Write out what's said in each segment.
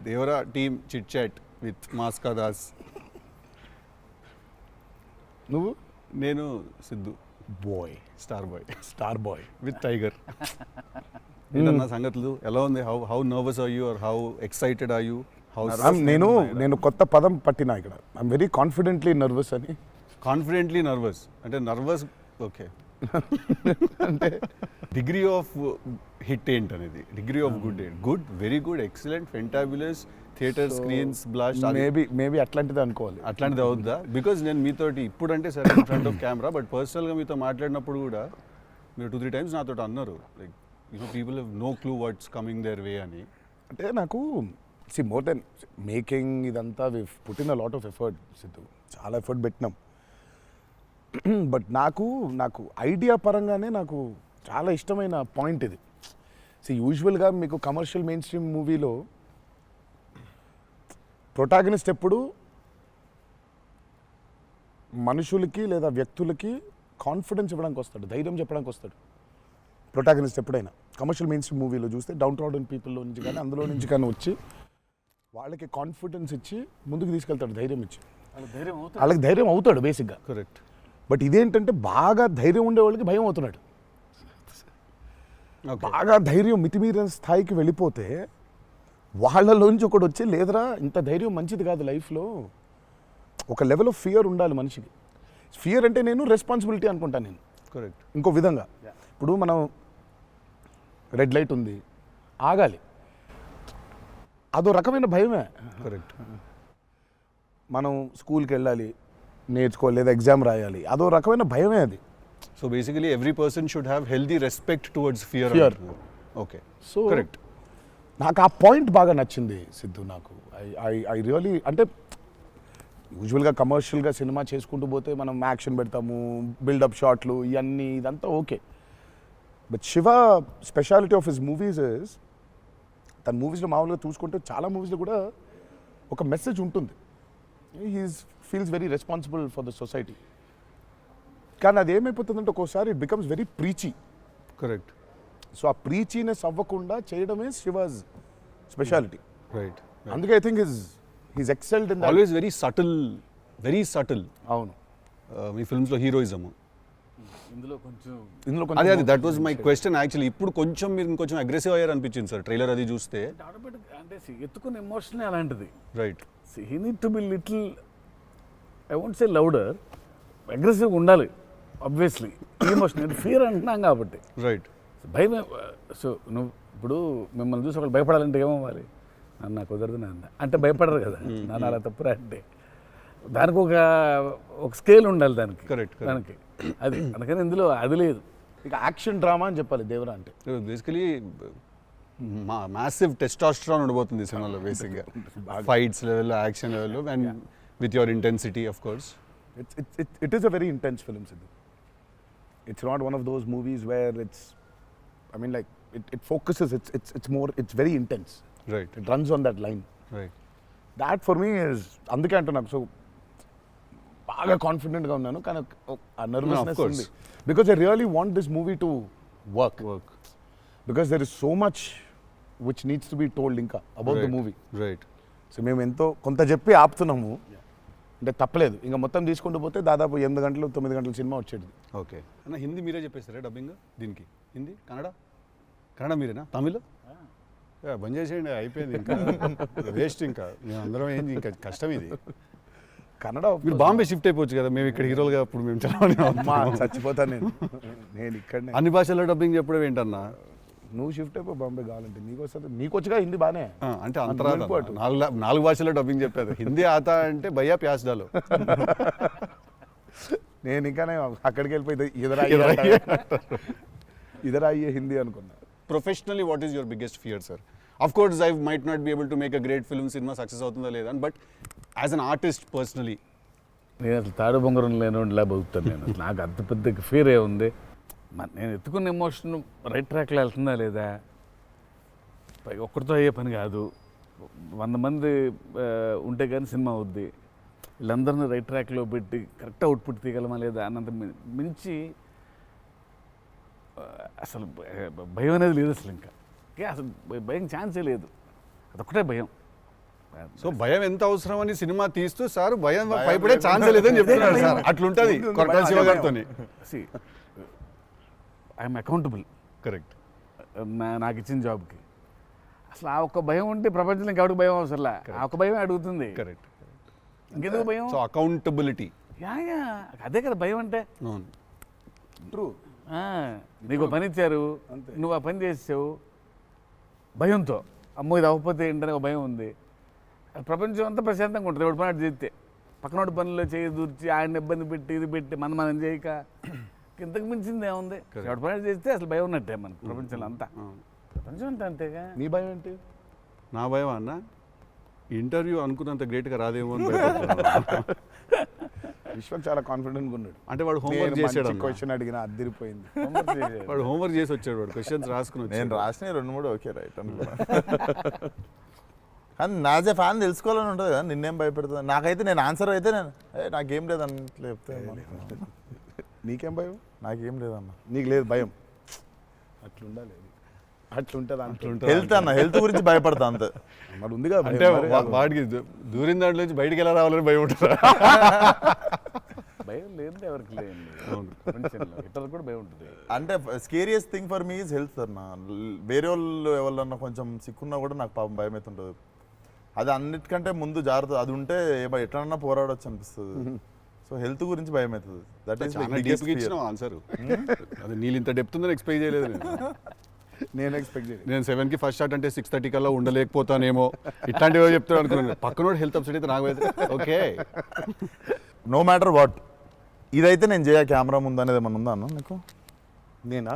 Devara team chit chat with Maska Das. నువ్వు? నేను Siddhu boy, star boy with tiger. ఏంటన్నా సంగతులు ఎలా ఉంది? How nervous are you are how excited are you? నేను కొత్త పదం పట్టినా ఇక్కడ. ఐఎమ్ వెరీ కాన్ఫిడెంట్లీ నర్వస్ అని. కాన్ఫిడెంట్లీ నర్వస్ అంటే నర్వస్ ఓకే. అంటే డిగ్రీ ఆఫ్ హిట్ ఏంటనేది, డిగ్రీ ఆఫ్ గుడ్ ఏంటి? Good, very good, excellent, fantabulous, theatre screens blast. Maybe అట్లాంటిది అనుకోవాలి. అట్లాంటిది అవుద్దా? బికాజ్ నేను మీతోటి ఇప్పుడు అంటే సరే in front of camera, but పర్సనల్గా మీతో మాట్లాడినప్పుడు కూడా మీరు 2-3 times నాతో అన్నారు like people have no clue what's coming their way అని. అంటే నాకు మోర్ దెన్ మేకింగ్ ఇదంతా we put in a lot of effort Siddhu, చాలా ఎఫర్ట్ పెట్టినాం. బట్ నాకు ఐడియా పరంగానే నాకు చాలా ఇష్టమైన పాయింట్ ఇది. యూజువల్గా మీకు కమర్షియల్ మెయిన్ స్ట్రీమ్ మూవీలో ప్రొటాగనిస్ట్ ఎప్పుడు మనుషులకి లేదా వ్యక్తులకి కాన్ఫిడెన్స్ ఇవ్వడానికి వస్తాడు, ధైర్యం చెప్పడానికి వస్తాడు ప్రొటాగనిస్ట్ ఎప్పుడైనా. కమర్షియల్ మెయిన్ స్ట్రీమ్ మూవీలో చూస్తే డౌన్ ట్రాడన్ పీపుల్లో నుంచి కానీ అందులో నుంచి కానీ వచ్చి వాళ్ళకి కాన్ఫిడెన్స్ ఇచ్చి ముందుకు తీసుకెళ్తాడు, ధైర్యం ఇచ్చి. వాళ్ళకి ధైర్యం అవుతాడు బేసిక్గా. కరెక్ట్. బట్ ఇదేంటంటే బాగా ధైర్యం ఉండే వాళ్ళకి భయం అవుతున్నాడు. బాగా ధైర్యం మితిమీరిన స్థాయికి వెళ్ళిపోతే వాళ్ళలోంచి ఒకటి వచ్చి లేదరా ఇంత ధైర్యం మంచిది కాదు లైఫ్లో, ఒక లెవెల్ ఆఫ్ ఫియర్ ఉండాలి మనిషికి. ఫియర్ అంటే నేను రెస్పాన్సిబిలిటీ అనుకుంటాను నేను. కరెక్ట్. ఇంకో విధంగా ఇప్పుడు మనం రెడ్ లైట్ ఉంది, ఆగాలి, అదో రకమైన భయమే. కరెక్ట్. మనం స్కూల్కి వెళ్ళాలి, నేర్చుకోవాలి, లేదా ఎగ్జామ్ రాయాలి, అదో రకమైన భయమే అది. So basically every person should have healthy respect towards fear. Okay. So correct. నాకు ఆ పాయింట్ బాగా నచ్చింది సిద్ధు. నాకు ఐ రియలీ అంటే యూజువల్గా కమర్షియల్గా సినిమా చేసుకుంటూ పోతే మనం యాక్షన్ పెడతాము, బిల్డప్ షాట్లు, ఇవన్నీ ఇదంతా okay. But Shiva speciality of his movies is, తన మూవీస్లో మామూలుగా చూసుకుంటే చాలా మూవీస్లో కూడా ఒక మెసేజ్ ఉంటుంది. He's feels very responsible for the society. కానీ అది ఏమైపోతుందంటే ఒక్కోసారి it becomes very preachy. Correct. So ఆ ప్రీచీనెస్ అవ్వకుండా చేయడమే శివాజ్ స్పెషాలిటీ. రైట్. అందుకే I think he's excelled in always very subtle. అవును. మీ ఫిల్మ్స్లో హీరోయిజం ఇందులో కొంచెం అదే that was my question actually. ఇప్పుడు కొంచెం మీరు ఇంకొంచెం అగ్రెసివ్ అయ్యారు అనిపించింది సార్ ట్రైలర్ అది చూస్తే. అంటే ఎత్తుకున్న ఎమోషన్ అలాంటిది. Right. He need to be little, I won't say louder, అగ్రెసివ్గా ఉండాలి ఆబ్వియస్లీ. ఎమోషన్ ఫియర్ అంటున్నాం కాబట్టి. రైట్. భయం. సో నువ్వు ఇప్పుడు మిమ్మల్ని చూసి ఒకళ్ళు భయపడాలంటే ఏమవ్వాలి? నాకు కుదరదు నాన్న అంటే భయపడరు కదా. నాన్న అలా తప్పురా అంటే దానికి ఒక స్కేల్ ఉండాలి దానికి. కరెక్ట్. దానికి అది అందుకని ఇందులో అది లేదు. ఇక యాక్షన్ డ్రామా అని చెప్పాలి దేవరా అంటే. బేసికలీ మ్యాసివ్ టెస్టాస్టెరాన్ ఉండబోతుంది సినిమాలో బేసిక్గా. ఫైట్స్ లెవెల్లో, యాక్షన్ లెవెల్లో, and with your intensity of course. It is a very intense film, Sidhu. It's not one of those movies where it's, I mean, like it focuses. It's very intense. Right. It runs on that line. Right. That for me is అందుకే అంటున్నాను. So బాగా కాన్ఫిడెంట్గా ఉన్నాను, కానీ ఆ nervousness ఉంది. Because I really want this movie to work. Because there is so much which needs to be told ఇంకా about the movie. Right. So మేము ఎంతో కొంత చెప్పి ఆపుతున్నాము అంటే తప్పలేదు. ఇంకా మొత్తం తీసుకుంటూ పోతే దాదాపు 8 గంటలు 9 గంటల సినిమా వచ్చేది. ఓకే అన్న, హిందీ మీరే చెప్పేస్తారా డబ్బింగ్ దీనికి? హిందీ, కన్నడ మీరేనా? తమిళ్ బంద్ చేసేయండి, అయిపోయింది ఇంకా వేస్ట్. ఇంకా మేము అందరం ఏంది, ఇంకా కష్టం ఇది. కన్నడ మీరు బాంబే షిఫ్ట్ అయిపోవచ్చు కదా, మేము ఇక్కడ హీరోలుగా అప్పుడు మేము చచ్చిపోతాను నేను ఇక్కడనే. అన్ని భాషల్లో డబ్బింగ్ చెప్పడం ఏంటన్నా? నువ్వు షిఫ్ట్ అయిపో బాంబే కావాలంటే, నీకు వస్తుంది, నీకు వచ్చుగా హిందీ బాగానే. అంటే అంతరా 4 భాషల్లో డబ్బింగ్ చెప్పారు. హిందీ ఆతా అంటే భయ్యా ప్యాస్ డాలో. నేను ఇంకానే అక్కడికి వెళ్ళిపోయి ఇదరా అయ్యే హిందీ అనుకున్నా. Professionally what is your biggest fear sir? Of course I might not be able to make a great film, cinema success అవుతుందా లేదా, but as an artist personally నేను అసలు తాడు బొంగరం లేనిలా బతుకుతాను నేను. నాకు అంత పెద్ద ఫియర్ ఏముంది? నేను ఎత్తుకున్న ఎమోషన్ రైట్ ట్రాక్లో వెళ్తుందా లేదా? ఒక్కరితో అయ్యే పని కాదు, 100 మంది ఉంటే కానీ సినిమా అవుద్ది. వీళ్ళందరినీ రైట్ ట్రాక్లో పెట్టి కరెక్ట్ అవుట్పుట్ తీయగలమా లేదా అన్నంత మించి అసలు భయం అనేది లేదు అసలు. ఇంకా అసలు భయం ఛాన్సే లేదు. అదొక్కటే భయం. సో భయం ఎంత అవసరం అని సినిమా తీస్తూ సార్ భయం భయపడే ఛాన్స్ లేదని చెప్తున్నాడు సార్. అట్లుంటది కొరటాల శివ గారితో. I'm accountable correct. నాకు ఇచ్చిన జాబ్కి. అసలు ఆ ఒక్క భయం ఉంటే ప్రపంచంలో ఇంకెవరికి భయం అవసరంలా. ఆ ఒక్క భయం అడుగుతుంది. కరెక్ట్. ఇంకెందుకు భయం? So accountability. యా అదే కదా భయం అంటే. అవును. ట్రూ. నీకు పని ఇచ్చారు, నువ్వు ఆ పని చేసావు భయంతో. అమ్మో ఇది అవ్వకపోతే ఏంటనే ఒక భయం ఉంది. ప్రపంచం అంతా ప్రశాంతంగా ఉంటుంది ఎవరి పని చేస్తే. పక్కనోటి పనుల్లో చేయి దూర్చి ఆయన ఇబ్బంది పెట్టి ఇది పెట్టి మనం చేయక ఇంతకు మించింది ఏముంది? ఎవరి పని చేస్తే అసలు భయం ఉన్నట్టే మనకు ప్రపంచంలో అంతా. ప్రపంచం అంతా అంతేగా. నీ భయం ఏంటి? నా భయం అన్న ఇంటర్వ్యూ అనుకున్నంత గ్రేట్గా రాదేమో అని భయపడుతున్నాను. విశ్వక్ చాలా కాన్ఫిడెంట్గా ఉన్నాడు. అంటే వాడు హోంవర్క్ చేసాడు. క్వశ్చన్ అడిగిన అదిరిపోయింది. వాడు హోంవర్క్ చేసి వచ్చాడు. వాడు క్వశ్చన్స్ రాసుకుని వచ్చాడు. నేను రాసిన 2-3 ఓకే రైట్ అనుకున్నా. కానీ నాజ్ ఏ ఫ్యాన్ తెలుసుకోవాలని ఉంటుంది కదా, నిన్నేం భయపెడుతుంది. నాకైతే నేను ఆన్సర్ అయితే నాకేం లేదన్న చెప్తే నీకేం భయం? నాకేం లేదన్న. నీకు లేదు భయం? అట్లుండాలి. అట్లుంటుంది. హెల్త్ అన్న, హెల్త్ గురించి భయపడతా అంతే. మరి ఉంది కదా అంటే వాడికి దూరిన దాంట్లో నుంచి బయటికి ఎలా రావాలని భయం ఉంటుంది. భయం లేదు ఎవరికి లేదు. ప్రపంచంలో ఇతరులకు కూడా భయం ఉంటుంది. అంటే scariest thing for me is health అన్న. వేరే వాళ్ళు ఎవరన్నా కొంచెం సిక్కున్నా కూడా నాకు పాపం భయం అవుతుంటుంది. అది అన్నిటికంటే ముందు జాగ్రత్త. అది ఉంటే ఎట్లన్నా పోరాడొచ్చు అనిపిస్తుంది. సో హెల్త్ గురించి భయం అవుతుంది. That is answer. అది నీళ్ళు ఇంత డెప్త్ ఉందని ఎక్స్పెక్ట్ చేయలేదు నేను ఎక్స్పెక్ట్ చేయలేదు. నేను 7కి ఫస్ట్ షాట్ అంటే 6:30 కల్లా ఉండలేకపోతానేమో ఇట్లాంటివి చెప్తాను అనుకున్నాను. పక్కనోడు హెల్త్ అప్సెట్ అయితే నాకు ఓకే. నో మ్యాటర్ వాట్ ఇదైతే నేను చేయ కెమెరా ముందు అనేది ఏమన్నా ఉందా అన్న నీకు? నేనా?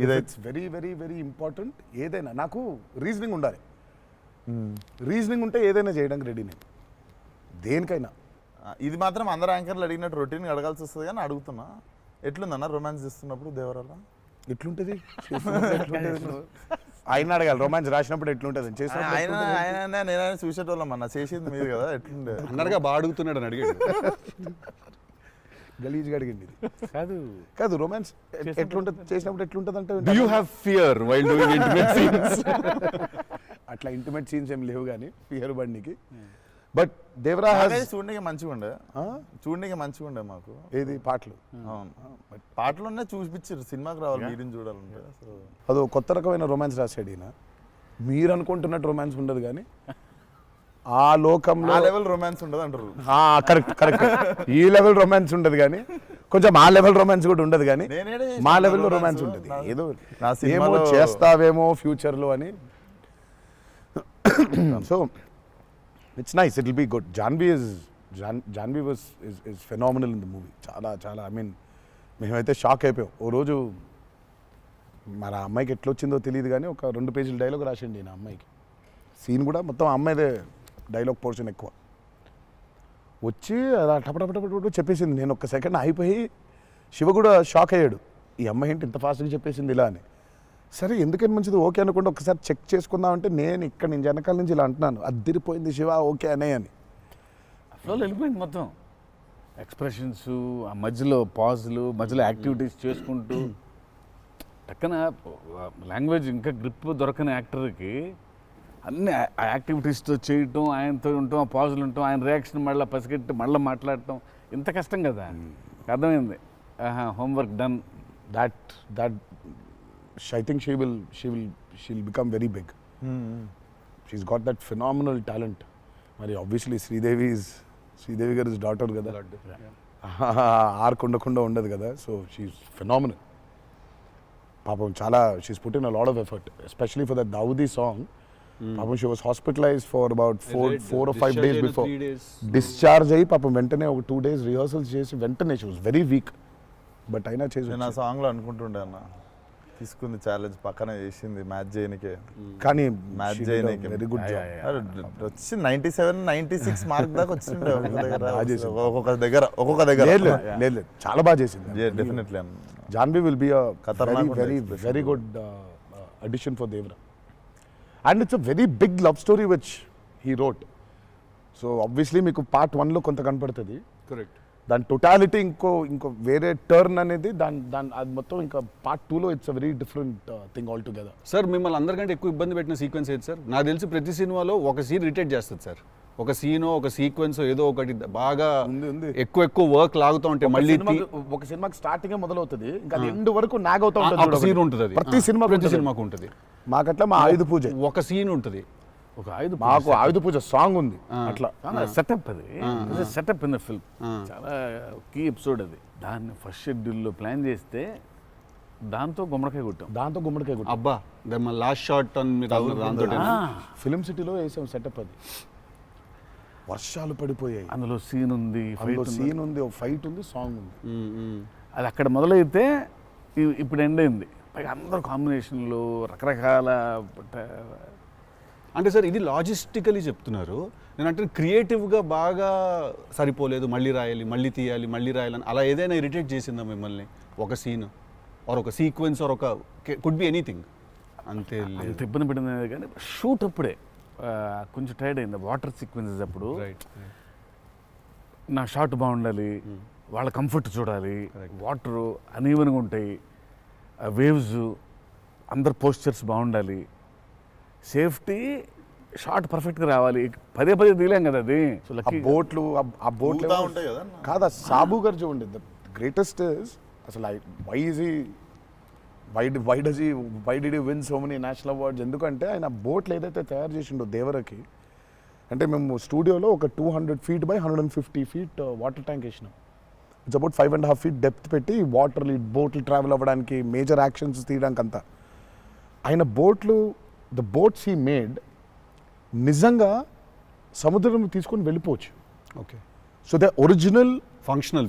ఇదైతే వెరీ వెరీ వెరీ ఇంపార్టెంట్. ఏదైనా నాకు రీజనింగ్ ఉండాలి. రీజనింగ్ ఉంటే ఏదైనా చేయడానికి రెడీ నేను, దేనికైనా. ఇది మాత్రం అందరు యాంకర్లు అడిగినట్టు రొటీన్ అడగాల్సి వస్తుంది కానీ అడుగుతున్నా. ఎట్లుందన్న రొమాన్స్ చేస్తున్నప్పుడు దేవరాల? ఎట్లుంటుంది? ఆయన అడగాలి. రొమాన్స్ రాసినప్పుడు ఎట్లుంటుంది? ఆయన నేనైనా చూసేటోళ్ళం అన్న, చేసేది మీరు కదా. ఎట్లుండే అన్నట్టుగా బాగా అడుగుతున్నాడు అని అడిగాడు. గలీజ్గా అడిగింది. కాదు కాదు రొమాన్స్ ఎట్లుంటుంది చేసినప్పుడు ఎట్లుంటుంది అంటే Do you have fear while doing intimate scenes? అట్లా ఇంటిమేట్ సీన్స్ ఏం లేవు కానీ ఫియర్ బండికి. బట్ దేవరా చూడడానికి మంచిగా ఉండే, చూడడానికి మంచిగా ఉండే మాకు. ఏది పాటలు? అవును, పాటలున్నా చూపించారు. సినిమాకి రావాలి మీరిని చూడాలంటే. సో అదో కొత్త రకమైన రొమాన్స్ రాశాడు ఈయన. మీరు అనుకుంటున్నట్టు రొమాన్స్ ఉండదు కానీ ఆ లోకంలో ఆ లెవెల్ రొమాన్స్ ఉండదు అంటారు. Correct correct. ఈ లెవెల్ రొమాన్స్ ఉండదు కానీ కొంచెం ఆ లెవెల్ రొమాన్స్ కూడా ఉండదు కానీ మా లెవెల్లో రొమాన్స్ ఉంటుంది. ఏదో ఏమో చేస్తావేమో ఫ్యూచర్లో అని. So it's nice, it will be good. Janhvi is phenomenal in the movie. చాలా చాలా ఐ మీన్ మేమైతే షాక్ అయిపోయాం. ఓ రోజు మరి ఆ అమ్మాయికి ఎట్లా వచ్చిందో తెలియదు కానీ ఒక 2 పేజీల డైలాగ్ రాసిండి నా అమ్మాయికి. సీన్ కూడా మొత్తం అమ్మాయిదే డైలాగ్ పోర్షన్ ఎక్కువ. వచ్చి అలా టపటపటపట చెప్పేసింది. నేను ఒక్క సెకండ్ అయిపోయి శివ కూడా షాక్ అయ్యాడు. ఈ అమ్మాయి ఏంటి ఇంత ఫాస్ట్గా చెప్పేసింది ఇలా అని. సరే ఎందుకని మంచిది ఓకే అనుకుంటే ఒకసారి చెక్ చేసుకుందామంటే నేను వెనకాల నుంచి ఇలా అంటున్నాను, అద్దిరిపోయింది శివ ఓకే అనే అని. ఫ్లోలో వెళ్ళిపోయింది మొత్తం. ఎక్స్ప్రెషన్స్, ఆ మధ్యలో పాజులు, మధ్యలో యాక్టివిటీస్ చేసుకుంటూ టక్కన లాంగ్వేజ్ ఇంకా గ్రిప్ దొరకని యాక్టర్కి అన్ని ఆ యాక్టివిటీస్తో చేయటం, ఆయనతో ఉండటం, ఆ పాజులు ఉండటం, ఆయన రియాక్షన్ మళ్ళీ పసిగట్టి మళ్ళీ మాట్లాడటం ఇంత కష్టం కదా. అర్థమైంది. Homework done. That I think she'll become very big. She's got that phenomenal talent. మరి obviously శ్రీదేవి గారి డాటర్ కదా, ఆర్క్ ఉండకుండా ఉండదు కదా. So she's phenomenal. పాపం చాలా she's put in a lot of effort, especially for that Daavudi song. పాపం she was hospitalised for about 4 or 5 days before. Discharge అయ్యి పాపం వెంటనే ఒక 2 days రిహర్సల్స్ చేసి వెంటనే she was very weak. But అయినా చేసి నేను ఆ సాంగ్లో అనుకుంటుండే అన్న, తీసుకుంది ఛాలెంజ్ పక్కన చేసింది మ్యాచ్ చేయనికే. కానీ మ్యాచ్ చేయనికే వెరీ గుడ్ జాబ్. వచ్చి 97, 96 మార్క్ దాకా వచ్చిండే ఒక్కొక్క దగ్గర. లేదు చాలా బాగా చేసింది. Definitely Janhvi will be very good addition for Devara. And it's a very big love story which he wrote. So obviously మీకు పార్ట్ 1లో కొంత కనపడుతుంది. కరెక్ట్. దాని టోటాలిటీ ఇంకో వేరే టర్న్ అనేది దాని అది మొత్తం ఇంకా పార్ట్ 2లో it's a very different thing all together. Sir మిమ్మల్ని అందరికంటే ఎక్కువ ఇబ్బంది పెట్టిన సీక్వెన్స్ ఏది సార్? నాకు తెలిసి ప్రతి సినిమాలో ఒక సీన్ రిటేట్ చేస్తుంది సార్. ఒక సీనో ఒక సీక్వెన్స్ ఏదో ఒకటి బాగా ఉంది. ఎక్కువ వర్క్ లాగుతూ ఉంటే మళ్ళీ ఒక సినిమాకి స్టార్టింగ్ మొదలవుతుంది ఇంకా అది ఎండ్ వరకు నాగవుతా ఒక ఉంటుంది. సీన్ ఉంటుంది అది ప్రతి సినిమాకు ఉంటుంది. మాకట్లా మా ఆయుధ పూజ ఒక సీన్ ఉంటుంది. ఒక ఆయుధ మాకు ఆయుధ పూజ సాంగ్ ఉంది అట్లా సెటప్ అది సెటప్ ఇన్ ద ఫిల్మ్ చాలా కీ ఎపిసోడ్ అది. దాన్ని ఫస్ట్ షెడ్యూల్లో ప్లాన్ చేస్తే దాంతో గుమ్మడికాయ కొట్టాం. దాంతో గుమ్మడికాయ కొట్టాం. అబ్బా లాస్ట్ షాట్ దాంతో ఫిలిం సిటీలో వేసాం సెటప్ అది. వర్షాలు పడిపోయాయి, అందులో సీన్ ఉంది, సీన్ ఉంది, ఒక ఫైట్ ఉంది, సాంగ్ ఉంది. అది అక్కడ మొదలైతే ఇప్పుడు ఎండ్ అయింది. పైగా అందరూ కాంబినేషన్లు రకరకాల. అంటే సార్ ఇది లాజిస్టికలీ చెప్తున్నారు, నేను అంటే క్రియేటివ్గా బాగా సరిపోలేదు, మళ్ళీ రాయాలి, మళ్ళీ తీయాలి, మళ్ళీ రాయాలని అలా ఏదైనా ఇరిటేట్ చేసిందా మిమ్మల్ని? ఒక సీన్ ఆర్ ఒక సీక్వెన్స్ ఆర్ ఒక కుడ్ బి ఎనీథింగ్ అంతే? అంత ఇబ్బంది పడింది కానీ షూట్ అప్పుడే కొంచెం టైర్డ్ అయింది. వాటర్ సీక్వెన్సెస్ అప్పుడు నా షాట్ బాగుండాలి, వాళ్ళ కంఫర్ట్ చూడాలి, వాటరు అనీవెన్గా ఉంటాయి, వేవ్స్, అందరు పోస్చర్స్ బాగుండాలి, సేఫ్టీ షాట్ పర్ఫెక్ట్గా రావాలి. పదే తీలేం కదా అది. సో లక్కీ బోట్లు ఆ బోట్లు ఉంటాయి కదా కాదా సాబు గారు చూడండి. ద గ్రేటెస్ట్ ఇస్ అసలు why did you win so many national awards? ఎందుకంటే ఆయన బోట్లు ఏదైతే తయారు చేసిండో దేవరకి, అంటే మేము స్టూడియోలో ఒక 200 feet by 150 feet water tank వేసినాం. ఇట్స్ అబౌట్ 5.5 feet డెప్త్ పెట్టి వాటర్ బోట్లు ట్రావెల్ అవ్వడానికి, మేజర్ యాక్షన్స్ తీయడానికి అంతా. ఆయన ద బోట్స్ హీ మేడ్ నిజంగా సముద్రం తీసుకొని వెళ్ళిపోవచ్చు. Okay, so the original functional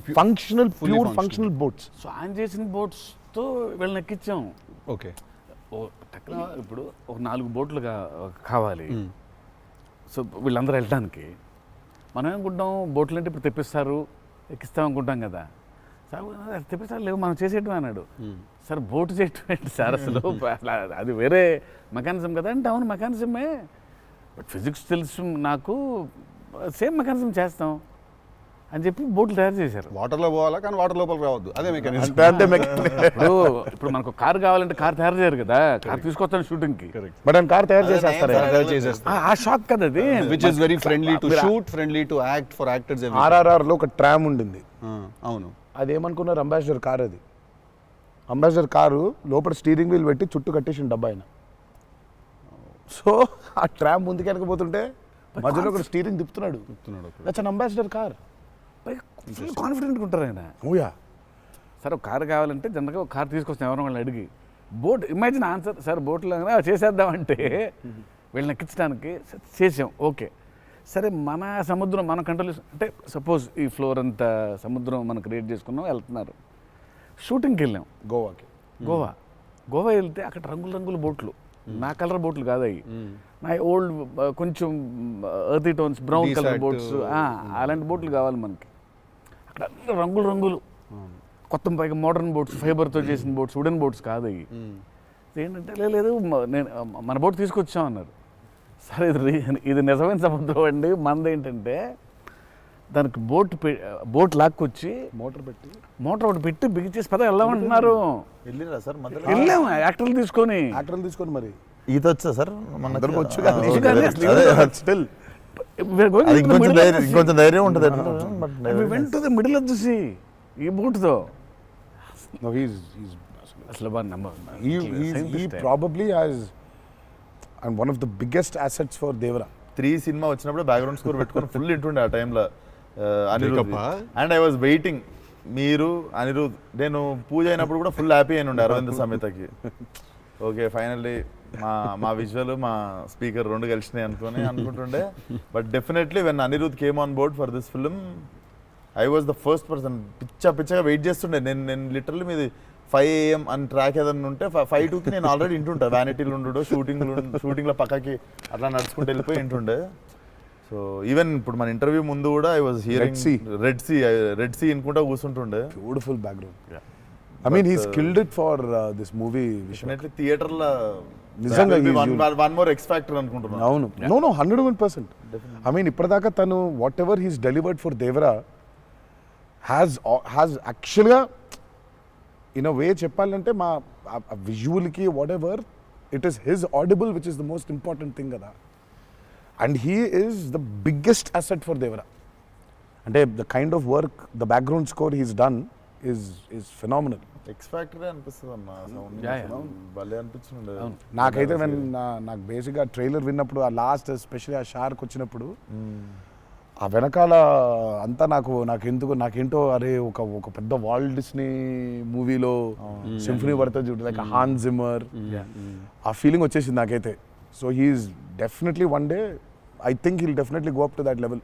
pure functional boats. So ఆయన చేసిన బోట్స్తో వీళ్ళని ఎక్కించాం. ఓకే, ఇప్పుడు ఒక 4 బోట్లు కావాలి. సో వీళ్ళందరూ వెళ్ళడానికి మనం ఏమనుకుంటాం, బోట్లు అంటే ఇప్పుడు తెప్పిస్తారు, ఎక్కిస్తాం అనుకుంటాం కదా. సార్ తెప్పిస్తారు లేవు, మనం చేసేయటం అన్నాడు. సార్ బోటు చేయటం ఏంటి సార్ అసలు? అది వేరే మెకానిజం కదా అంటే, అవును మెకానిజమే, బట్ ఫిజిక్స్ తెలుసు నాకు, సేమ్ మెకానిజం చేస్తాం అని చెప్పి బోట్లు తయారు చేశారు. వాటర్లో పోవాలా కానీ వాటర్ లోపలికి రావద్దు, అదే మెకానిజం. ఇప్పుడు మనకు కార్ కావాలంటే కార్ తయారు చేయరు కదా, కార్ తీసుకొస్తాను షూటింగ్కి, బట్ ఆయన కార్ తయారు చేసేస్తారు. ఆ షాక్ కదా అది. Which is very friendly to shoot, friendly to act for actors. RRRలో ఒక ట్రామ్ ఉండింది. అవును, అదేమనుకున్నారు, అంబాసిడర్ కార్ అది. అంబాసిడర్ కారు లోపల స్టీరింగ్ వీల్ పెట్టి చుట్టూ కట్టేసిన డబ్బా ఆయన. సో ఆ ట్రామ్ ముందుకు వెనకపోతుంటే మధ్యలో ఒక స్టీరింగ్ తిప్పుతున్నాడు. That's an Ambassador car. Full కాన్ఫిడెంట్గా ఉంటారు ఆయన. ఓయా, సార్ ఒక కార్ కావాలంటే జనరల్గా ఒక కార్ తీసుకొస్తాం ఎవరైనా వాళ్ళని అడిగి. బోట్ ఇమాజిన్ ఆన్సర్, సార్ బోట్లో చేసేద్దామంటే వీళ్ళని ఎక్కించడానికి చేసాం. ఓకే సరే, మన సముద్రం మన కంట్రోల్ అంటే సపోజ్ ఈ ఫ్లోర్ అంతా సముద్రం మనం క్రియేట్ చేసుకున్నాం, వెళ్తున్నారు. షూటింగ్కి వెళ్ళాం గోవా వెళ్తే అక్కడ రంగుల బోట్లు, నా కలర్ బోట్లు కాదు అవి, నా ఓల్డ్ కొంచెం ఎర్తీ టోన్స్ బ్రౌన్ కలర్ బోట్స్, అలాంటి బోట్లు కావాలి మనకి. అక్కడ అన్ని రంగులు కొత్త పైగా మోడర్న్ బోట్స్, ఫైబర్తో చేసిన బోట్స్, వుడెన్ బోట్స్ కాదు అవి. ఏంటంటే లేదు నేను మన బోట్ తీసుకొచ్చాం అన్నారు. సరే ఇది నిజమైన సముద్రం అండి, మనది ఏంటంటే దానికి బోట్ లాక్కొచ్చి మోటార్ ఒకటి పెట్టి బిగించేసి పద వెళ్దామంటున్నారు. వెళ్ళిరా సార్? వెళ్ళాము యాక్టర్లు తీసుకొని మరి ఈత వచ్చా సార్? అందరికి వచ్చు. ఇంకొంచెం ధైర్యం ఉంటుంది. వెంట మిడిల్ ఆఫ్ ది సీ ఈ బోట్తో అసలు probably has and one of the biggest assets for Devara. 3 cinema వచ్చినప్పుడు బ్యాక్గ్రౌండ్ స్కోర్ పెట్టుకొని ఫుల్ ఇంటుండే ఆ టైంలో Anirudh. And I was waiting, మీరు అనిరుద్ నేను పూజ అయినప్పుడు కూడా ఫుల్ హ్యాపీ అయిన ఉండే అరవింద్ సమేతకి. ఓకే ఫైనల్లీ మా విజువల్ మా స్పీకర్ 2 కలిసినాయి అనుకుంటుండే. But definitely when Anirudh came on board for this film I was the first person. పిచ్చగా వెయిట్ చేస్తుండే. నేను లిటరల్లీ మీది 5 AM అని ట్రాక్ ఏదన్నా ఉంటే 5:02కి నేను ఆల్రెడీ ఇంటుంటా. వ్యానిటీలు ఉండు, షూటింగ్లో పక్కకి అట్లా నడుచుకుంటూ వెళ్ళిపోయి ఇంటుండే. సో ఈవెన్ ఇప్పుడు మన ఇంటర్వ్యూ ముందు కూడా I was hearing Red Sea అనుకుంటా కూర్చుంటుండే. Beautiful background. I mean he's killed it for this movie. Definitely theater la నిజంగా one more X factor అనుకుంటున్నా. అవును, no 101%. I mean ఇప్పటిదాకా తను whatever he's delivered for Devara has యాక్చువల్గా in a way చెప్పాలంటే మా విజువల్కి whatever it is his audible which is the most important thing కదా. And he is the biggest asset for Devara. అంటే the kind of work the background score he's done is phenomenal. X factory అనిపిస్తుంది అన్న sound భలే అనిపించింది. నాకైతే నాకు బేసిక్గా trailer విన్నప్పుడు ఆ లాస్ట్ ఎస్పెషల్లీ ఆ షార్క్ వచ్చినప్పుడు ఆ వెనకాల అంతా నాకేంటో అరే ఒక పెద్ద వాల్ట్ డిస్నీ మూవీలో సింఫనీ పడుతుంది చూడు, లైక్ హాన్ జిమ్మర్, ఆ ఫీలింగ్ వచ్చేసింది నాకైతే. So he's definitely one day I think he'll definitely go up to that level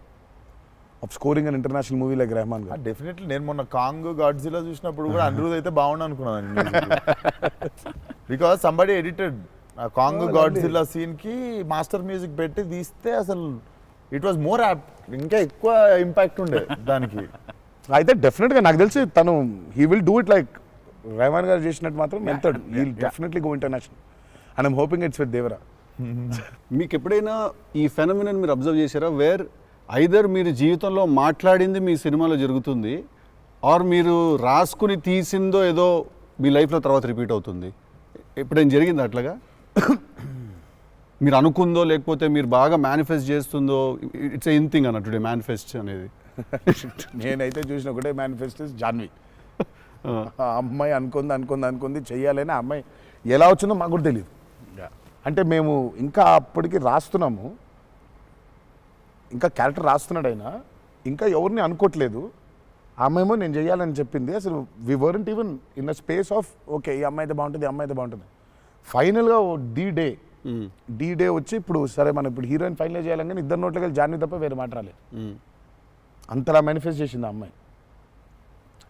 of scoring an international movie like Rahman garu. Definitely నేను మొన్న కాంగ్ గాడ్జిలా చూసినప్పుడు కూడా అనిరుద్ అయితే బాగుండు అనుకున్నాను. బికాస్ సంబడి ఎడిటెడ్ ఆ కాంగ్ గాడ్జిలా సీన్ కి మాస్టర్ మ్యూజిక్ పెట్టి తీస్తే అసలు ఇట్ వాజ్ మోర్ యాప్ట్, ఇంకా ఎక్కువ ఇంపాక్ట్ ఉండే దానికి. అయితే డెఫినెట్గా నాకు తెలిసి తను he will do it like Rahman garu చేసినట్టు మాత్రం వెళ్తాడు. He will definitely go international and I'm hoping it's with Devara. మీకు ఎప్పుడైనా ఈ ఫెనమినన్ మీరు అబ్జర్వ్ చేశారా, వేర్ ఐదర్ మీరు జీవితంలో మాట్లాడింది మీ సినిమాలో జరుగుతుంది, ఆర్ మీరు రాసుకుని తీసిందో ఏదో మీ లైఫ్లో తర్వాత రిపీట్ అవుతుంది? ఎప్పుడైనా జరిగింది అట్లాగా? మీరు అనుకుందో లేకపోతే మీరు బాగా మేనిఫెస్ట్ చేస్తుందో? ఇట్స్ ఎ థింగ్ అన్న టుడే మేనిఫెస్ట్ అనేది. నేనైతే చూసిన ఒకటే మేనిఫెస్టో జాన్వి. ఆ అమ్మాయి అనుకుంది చెయ్యాలని. ఆ అమ్మాయి ఎలా వచ్చిందో మాకు కూడా తెలియదు. అంటే మేము ఇంకా అప్పటికి రాస్తున్నాము, ఇంకా క్యారెక్టర్ రాస్తున్నాడు ఆయన, ఇంకా ఎవరిని అనుకోవట్లేదు. ఆ అమ్మాయేమో నేను చెయ్యాలని చెప్పింది. అసలు we weren't even in the space of okay ఈ అమ్మాయి అయితే బాగుంటుంది, ఈ అమ్మాయి అయితే బాగుంటుంది. ఫైనల్గా డి డే వచ్చి ఇప్పుడు సరే మనం ఇప్పుడు హీరోయిన్ ఫైనల్ చేయాలని ఇద్దరు నోట్లకి వెళ్ళి జాన్వి తప్ప వేరే మాట రాలేదు. అంతలా మేనిఫెస్ట్ చేసింది ఆ అమ్మాయి.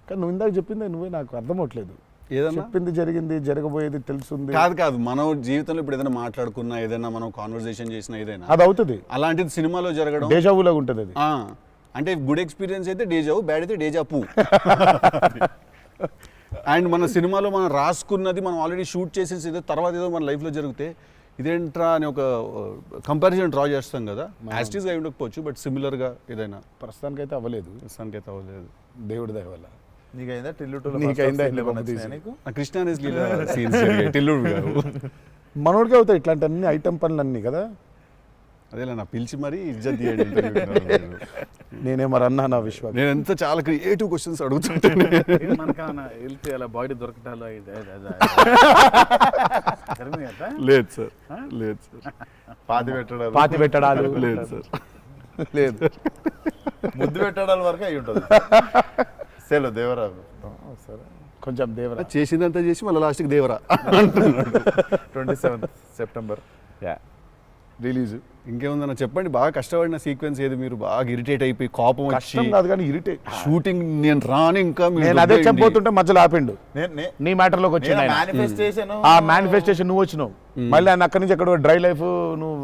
కానీ నువ్వు ఇందాక చెప్పింది నువ్వే నాకు అర్థం అవట్లేదు. ఏదన్నా చెప్పింది జరిగింది, జరగబోయేది తెలుసుంది. కాదు మనం జీవితంలో ఇప్పుడు ఏదైనా మాట్లాడుకున్నా, ఏదైనా మనం కాన్వర్సేషన్ చేసినా, ఏదైనా అది అవుతుంది. అలాంటిది సినిమాలో జరగడం డేజావులాగా ఉంటుంది అది. అంటే గుడ్ ఎక్స్పీరియన్స్ అయితే డేజావు, బ్యాడ్ అయితే డేజాపు. అండ్ మన సినిమాలో మనం రాసుకున్నది మనం ఆల్రెడీ షూట్ చేసేసి ఏదో తర్వాత ఏదో మన లైఫ్లో జరిగితే ఇదేంట్రా అని ఒక కంపారిజన్ డ్రా చేస్తాం కదా. యాస్టీస్గా అయి ఉండకపోవచ్చు, బట్ సిమిలర్గా ఏదైనా. ప్రస్తుతానికైతే అవ్వలేదు, దేవుడి దయ వల్ల. నీకైందా నీకైందా కృష్ణ టిల్లుడు గారు మనోడికి అవుతాయి ఇట్లాంటి అన్ని ఐటమ్ పనులు అన్నీ కదా. అదేలా నా పిలిచి మరీ ఇజ్జత్ తీయండి. నేనే మరి అన్నా నా విశ్వాసం. నేను ఎంత చాలా క్రియేటివ్ క్వశ్చన్స్ అడుగుతుంటే వెళ్తే అలా బాడీ దొరకటాలు లేదు సార్, లేదు సార్. పాతి పెట్టడాలు లేదు సార్, లేదు. ముద్దు పెట్టడాల వరకు అయి ఉంటుంది. సెలవు దేవరా సరే కొంచెం దేవరా చేసిందంతా చేసి మళ్ళీ లాస్ట్కి దేవరా 27th September రిలీజ్. ఇంకేముందన్న చెప్పండి. బాగా కష్టపడిన సీక్వెన్స్ ఏది? మీరు బాగా ఇరిటేట్ అయిపోయి కోపం కష్టం కాదు కానీ ఇరిటేట్. షూటింగ్ నేను రాను ఇంకా నేను అదే చెప్పబోతుంటే మధ్యలో ఆపిండు. నీ మ్యాటర్లోకి వచ్చింది ఆ మేనిఫెస్టేషన్. నువ్వు వచ్చినావు మళ్ళీ ఆయన అక్కడి నుంచి ఎక్కడ డ్రై లైఫ్, నువ్వు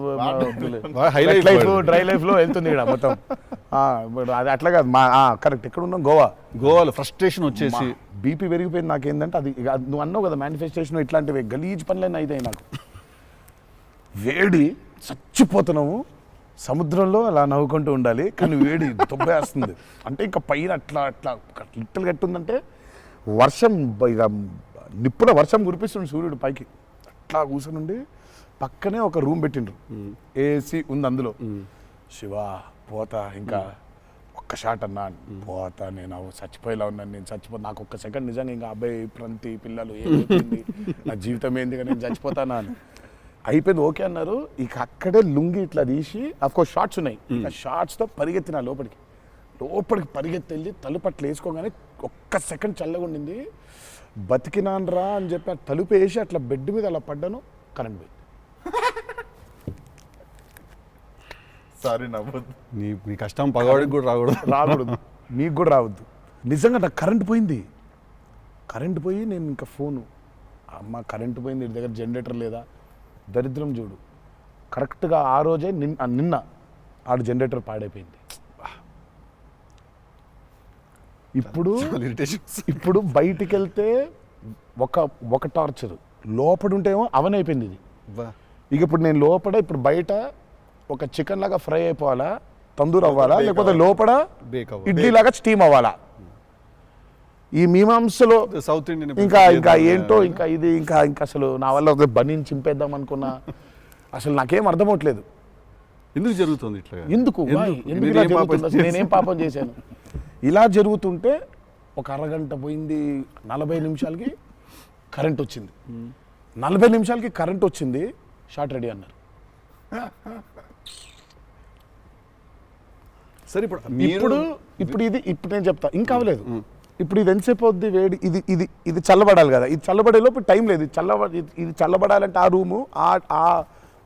డ్రై లైఫ్ లో వెళ్తుంది ఇక్కడ మొత్తం. అది అట్లా కాదు కరెక్ట్. ఎక్కడ ఉన్నాం? గోవాలో ఫ్రస్ట్రేషన్ వచ్చేసి బీపీ పెరిగిపోయింది. నాకేందంటే అది నువ్వు అన్నావు కదా మేనిఫెస్టేషన్ ఇట్లాంటివి గలీజ్ పనులన్నీ అయితే నాకు వేడి చచ్చిపోతున్నాము. సముద్రంలో అలా నవ్వుకుంటూ ఉండాలి కానీ వేడి తొబ్బేస్తుంది. అంటే ఇంకా పైన అట్లా లిట్టలు కట్టుందంటే వర్షం, ఇక నిప్పుల వర్షం కురిపిస్తుంది సూర్యుడు పైకి. అట్లా కూర్చొని పక్కనే ఒక రూమ్ పెట్టిండ్రు, ఏసీ ఉంది అందులో. శివా పోతా, ఇంకా ఒక్క షాట్ అన్నా పోతా, నేను చచ్చిపోయేలా ఉన్నాను, నేను చచ్చిపోతా. నాకు ఒక్క సెకండ్ నిజంగా ఇంకా అబ్బాయి ప్రంతి పిల్లలు ఏమైంది, నా జీవితం ఏంది, నేను చచ్చిపోతానా అని అయిపోయింది. ఓకే అన్నారు. ఇక అక్కడే లుంగి ఇట్లా తీసి అఫ్కోర్స్ షార్ట్స్ ఉన్నాయి, ఆ షార్ట్స్తో పరిగెత్తిన లోపలికి పరిగెత్తి వెళ్ళి తలుపు అట్లా వేసుకోగానే ఒక్క సెకండ్ చల్లగా ఉండింది. బతికినాను రా అని చెప్పి ఆ తలుపు వేసి అట్లా బెడ్ మీద అలా పడ్డాను. కరెంట్ పోయింది. సారీ నవ్వద్దు. నీ కష్టం పగవాడికి కూడా రాకూడదు, మీకు కూడా రావద్దు. నిజంగా నాకు కరెంట్ పోయింది. కరెంట్ పోయి నేను ఇంకా ఫోను, అమ్మ కరెంట్ పోయింది, ఇంటి దగ్గర జనరేటర్ లేదా, దరిద్రం చూడు. కరెక్ట్గా ఆ రోజే నిన్న ఆడు జనరేటర్ పాడైపోయింది. ఇప్పుడు బయటికి వెళ్తే ఒక టార్చర్, లోపల ఉంటేమో అవన్ అయిపోయింది ఇది. ఇక ఇప్పుడు నేను లోపల, ఇప్పుడు బయట ఒక చికెన్ లాగా ఫ్రై అయిపోవాలా, తందూరు అవ్వాలా, లేకపోతే లోపల ఇడ్లీ లాగా స్టీమ్ అవ్వాలా. ఈ మీమాంసలో సౌత్ ఇండియన్ ఇంకా ఏంటో ఇంకా ఇది ఇంకా అసలు నా వల్ల ఒక బనీని చింపేద్దాం అనుకున్నా అసలు నాకేం అర్థమవట్లేదు. ఎందుకు జరుగుతుంది ఇట్లా? ఎందుకు Why? ఎందుకు ఇలా జరుగుతుంది? అసలు నేనేం పాపం చేశాను? ఇలా జరుగుతుంటే ఒక అరగంట పోయింది, 40 నిమిషాలకి కరెంట్ వచ్చింది. 40 నిమిషాలకి కరెంట్ వచ్చింది, షార్ట్ రెడీ అన్నారు. సరే ఇప్పుడు ఇప్పుడు నేను చెప్తా ఇంకా అవ్వలేదు. ఇప్పుడు ఇది ఎంతసేపు అవుద్ది వేడి, ఇది చల్లబడాలి కదా, ఇది చల్లబడే లోపు టైం లేదు. ఇది చల్లబడాలంటే ఆ రూము ఆ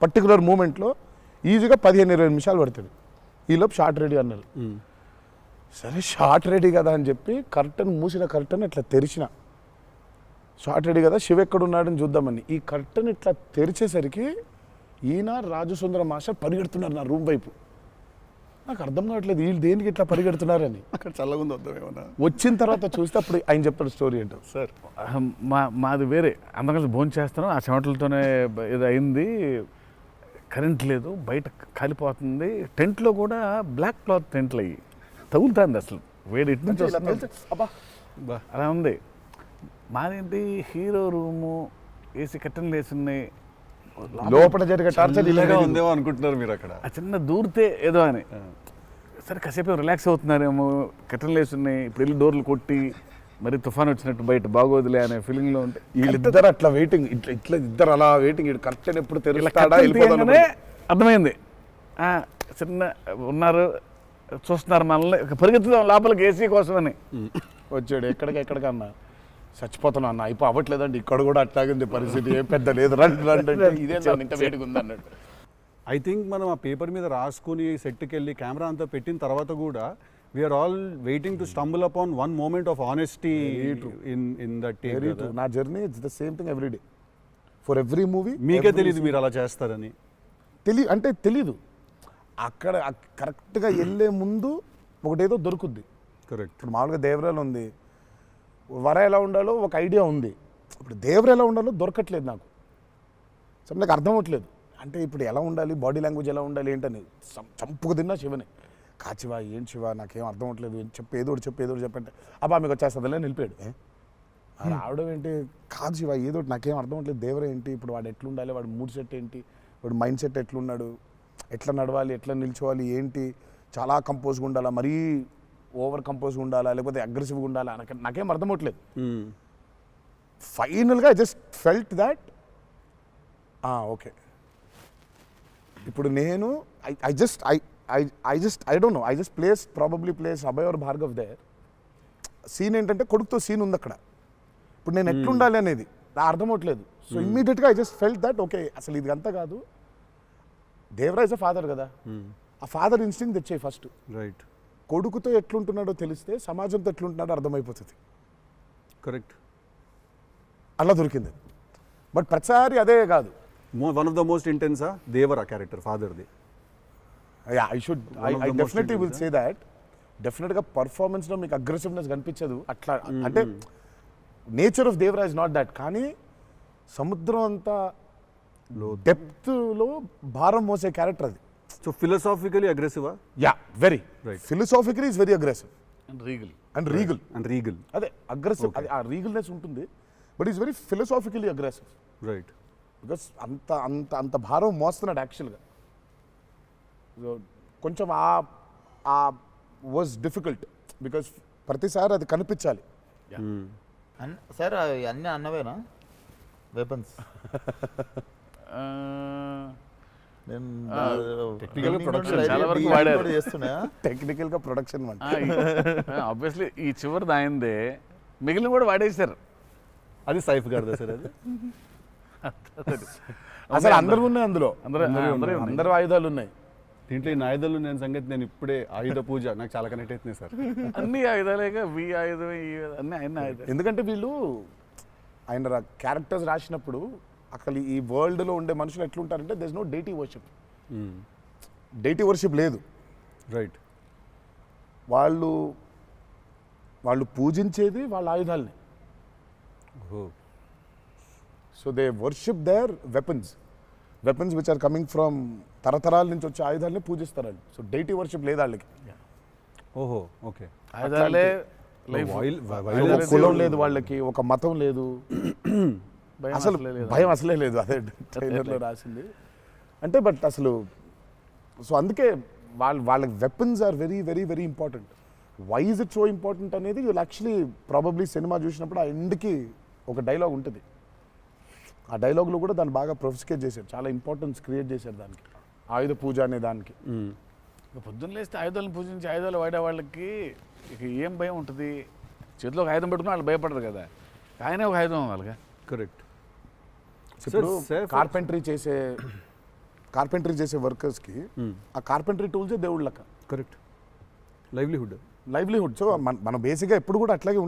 పర్టికులర్ మూమెంట్లో ఈజీగా 15-20 నిమిషాలు పడుతుంది. ఈలోపు షార్ట్ రెడీ అన్నారు. సరే షార్ట్ రెడీ కదా అని చెప్పి మూసిన కర్టన్ ఇట్లా తెరిచిన. షార్ట్ రెడీ కదా, శివ ఎక్కడున్నాడని చూద్దామని ఈ కర్టన్ ఇట్లా తెరిచేసరికి ఈయన రాజు సుందర మాస్టర్ పరిగెడుతున్నారు నా రూమ్ వైపు. నాకు అర్థం కావట్లేదు వీళ్ళు దేనికి ఇట్లా పరిగెడుతున్నారని. అక్కడ చల్లగా ఉంది వద్దామేమన్నా. వచ్చిన తర్వాత చూస్తే అప్పుడు ఆయన చెప్తాడు స్టోరీ ఏంటో. సార్ మాది వేరే, అందరం కలిసి భోజనం చేస్తాను, ఆ చెమటలతోనే ఇది అయింది, కరెంట్ లేదు, బయట కాలిపోతుంది, టెంట్లో కూడా బ్లాక్ క్లాత్ టెంట్లు అయ్యి తగులుతుంది, అసలు వేడి ఇటు నుంచి వస్తుంది, అలా ఉంది. మాదేంటి హీరో రూము, ఏసీ కట్టెలు వేసి ఉన్నాయి, లోపల జరిగే టార్చర్ ఇలాగా ఉందేమో అనుకుంటున్నారు మీరు అక్కడ. ఆ చిన్న దూరితే ఏదో అని. సరే కాసేపు రిలాక్స్ అవుతున్నారేమో, కట్టెలు వేసి ఉన్నాయి, ఇప్పుడు వెళ్ళి డోర్లు కొట్టి మరి తుఫాన్ వచ్చినట్టు బయట బాగోదులే అనే ఫీలింగ్లో ఉంటే వీళ్ళిద్దరు అట్లా వెయిటింగ్, ఇట్లా ఇద్దరు అలా వెయిటింగ్, కర్టెన్ ఎప్పుడు తెరుస్తాడా వెళ్ళిపోతానే అర్థమైంది. చిన్న ఉన్నారు చూస్తున్నారు మనల్ని, పరిగెత్తుదాం లోపలికి ఏసీ కోసమని వచ్చాడు. ఎక్కడికన్నా చచ్చిపోతున్నా అన్న, అయిపో అవ్వట్లేదండి, ఇక్కడ కూడా అట్లాగింది పరిస్థితి, ఏం పెద్ద లేదు, రండి అంటే ఇదే ఇంత వేడిగా ఉంది అన్నట్టు. ఐ థింక్ మనం ఆ పేపర్ మీద రాసుకుని సెట్కి వెళ్ళి కెమెరా అంతా పెట్టిన తర్వాత కూడా we're all waiting to stumble upon one moment of honesty in that take. నా journey it's the same thing every day for every movie. మీకే తెలియదు మీరు అలా చేస్తారని? తెలీదు. అక్కడ కరెక్ట్గా వెళ్ళే ముందు ఒకటేదో దొరుకుద్ది. కరెక్ట్. ఇప్పుడు మామూలుగా దేవరాలు ఉంది, వర ఎలా ఉండాలో ఒక ఐడియా ఉంది, ఇప్పుడు దేవర ఎలా ఉండాలో దొరకట్లేదు నాకు. సో నాకు అర్థం అవ్వట్లేదు, అంటే ఇప్పుడు ఎలా ఉండాలి, బాడీ లాంగ్వేజ్ ఎలా ఉండాలి ఏంటని చంపుకు తిన్నా శివని. కాచివా ఏం శివ నాకేం అర్థం అవ్వట్లేదు, ఏదో చెప్పంటే అబ్బా మీకు వచ్చేస్తుందిలే నిలిపాడు. రావడం ఏంటి, కాదు శివ ఏదో నాకేం అర్థం అవ్వట్లేదు, దేవర ఏంటి, ఇప్పుడు వాడు ఎట్లుండాలి, వాడు మూడ్ సెట్ ఏంటి, వాడు మైండ్ సెట్ ఎట్లున్నాడు, ఎట్లా నడవాలి, ఎట్లా నిల్చోవాలి ఏంటి, చాలా కంపోజ్గా ఉండాలా, మరీ ఓవర్ కంపోజ్గా ఉండాలా, లేకపోతే అగ్రెసివ్గా ఉండాలా, నాకేం అర్థం అవ్వట్లేదు. ఫైనల్గా I just felt that okay ఇప్పుడు నేను I don't know, I just probably place Abhay or Bhargav there. Scene ఏంటంటే కొడుకుతో సీన్ ఉంది అక్కడ, ఇప్పుడు నేను ఎట్లుండాలి అనేది నా అర్థం అవ్వట్లేదు. సో ఇమ్మీడియట్గా I just felt that okay అసలు ఇది అంతా కాదు, దేవరాజ్ ఫాదర్ కదా, ఆ ఫాదర్ ఇన్స్టింక్ట్ తెచ్చాయి ఫస్ట్. రైట్. కొడుకుతో ఎట్లుంటున్నాడో తెలిస్తే సమాజంతో ఎట్లుంటున్నాడో అర్థమైపోతుంది. కరెక్ట్. అలా దొరికింది. బట్ ప్రతిసారి అదే కాదు. వన్ ఆఫ్ ద మోస్ట్ ఇంటెన్సా దేవరా క్యారెక్టర్ ఫాదర్ది. I definitely will say that. డెఫినెట్గా పర్ఫార్మెన్స్లో మీకు అగ్రెసివ్నెస్ కనిపించదు అట్లా, అంటే nature of Devara's not that, కానీ సముద్రం అంతా డెప్త్లో భారం మోసే క్యారెక్టర్ అది. సో ఫిలసాఫికలీ అగ్రెసివా? Yeah, very Right. Philosophically is very aggressive and regal. And regal. అదే అగ్రెసివ్, అది ఆ రీగల్నెస్ ఉంటుంది, but is very philosophically aggressive. Right. Because అంత భారం మోస్తున్నాడు యాక్చువల్గా. కొంచెం ఆ వాజ్ డిఫికల్ట్ బికాస్ ప్రతిసారి అది కనిపించాలి. సార్ అవి అన్నీ అన్నవేనా వెపన్స్? నేను Technical production చాలా వరకు వాడారు. చేస్తున్నా. టెక్నికల్గా ప్రొడక్షన్ అంటే ఆబ్వియస్లీ ఈ చివరిది ఆయనదే, మిగిలిన కూడా వాడేశారు. అది సైఫ్ గారిదా సార్? అది అసలు అందరూ ఉన్నాయి అందులో, అందరూ అందరూ ఆయుధాలు ఉన్నాయి దీంట్లో. ఈ ఆయుధాలు నేను సంగతి నేను ఇప్పుడే ఆయుధ పూజ నాకు చాలా కనెక్ట్ అవుతుంది సార్. అన్ని ఆయుధాలేగా, వి ఆయుధం అన్ని ఆయన ఆయుధాలు. ఎందుకంటే వీళ్ళు ఆయన క్యారెక్టర్స్ రాసినప్పుడు అసలు ఈ వరల్డ్లో ఉండే మనుషులు ఎట్లుంటారంటే there is no deity worship. Deity worship లేదు. రైట్. వాళ్ళు పూజించేది వాళ్ళ ఆయుధాలని. So they worship their weapons which are coming from తరతరాల నుంచి వచ్చే ఆయుధాలని పూజిస్తారు వాళ్ళు. సో డైటీ వర్షిప్ లేదు వాళ్ళకి. ఓహో, ఓకే. ఆయుధాలే ఒక కులం లేదు వాళ్ళకి, ఒక మతం లేదు, భయం అసలు అసలే లేదు. భయం అసలే లేదు. అదే ట్రైలర్లో రాసింది. అంటే బట్ అసలు సో అందుకే వాళ్ళకి weapons are very very very important. Why is it so important అనేది వీళ్ళు యాక్చువల్లీ ప్రాబబ్లీ సినిమా చూసినప్పుడు ఆ ఎండ్కి ఒక డైలాగ్ ఉంటుంది. ఆ డైలాగ్లో కూడా దాన్ని బాగా ప్రొఫిస్కేట్ చేశారు, చాలా ఇంపార్టెన్స్ క్రియేట్ చేశారు దానికి, ఆయుధ పూజ అనే దానికి. ఇక పొద్దున్న లేస్తే ఆయుధాలను పూజించి ఆయుధాలు వాడే వాళ్ళకి ఇక ఏం భయం ఉంటుంది? చేతిలో ఒక ఆయుధం పెట్టుకుని వాళ్ళు భయపడరు కదా, ఆయనే ఒక ఆయుధం వాళ్ళగా. కరెక్ట్. ఇప్పుడు కార్పెంటరీ చేసే వర్కర్స్కి ఆ కార్పెంటరీ టూల్సే దేవుళ్ళ లెక్క. కరెక్ట్. లైవ్లీహుడ్. సో మనం బేసిక్గా ఎప్పుడు కూడా అట్లాగే